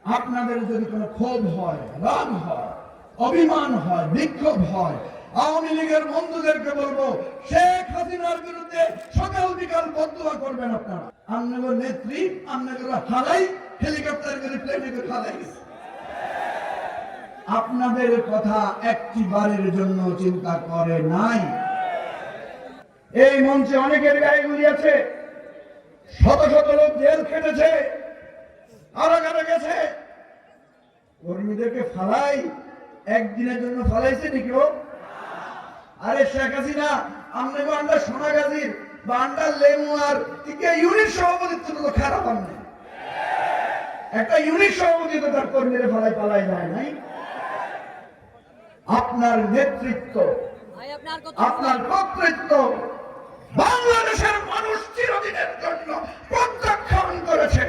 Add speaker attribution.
Speaker 1: আপনাদের যদি কোনো ক্ষোভ হয়, রাগ হয়, অভিমান হয়, বিক্ষোভ হয়, আওয়ামী লীগের বন্ধুদেরকে বলবো শেখ হাসিনার বিরুদ্ধে সকাল বিকাল বদদুয়া করবেন আপনারা। আপনাদের নেত্রী আপনাদের হারাই হেলিকপ্টার করে প্লেনে করে হারাই গেছে। আপনাদের কথা একটি বারের জন্য চিন্তা করে নাই। এই মঞ্চে অনেকের গায়ে গুলি আছে, শত শত লোক জেল খেটেছে, কারাগারে গেছে। কর্মীদেরকে ফালাই একদিনের জন্য ফালাইছে নাকি? আরে শেখ হাসিনা আপনাকে আন্ডার সোনাগাজীর বা আন্ডার লেমুয়ার থেকে ইউনিট সভাপতিত্ব তো খারাপ আনবে। একটা ইউনিট সভাপতি তো তার কর্মীরা পালাই যায় নাই। আপনার নেতৃত্ব, আপনার কর্তৃত্ব বাংলাদেশের মানুষ চিরদিনের জন্য প্রত্যাখ্যান করেছে।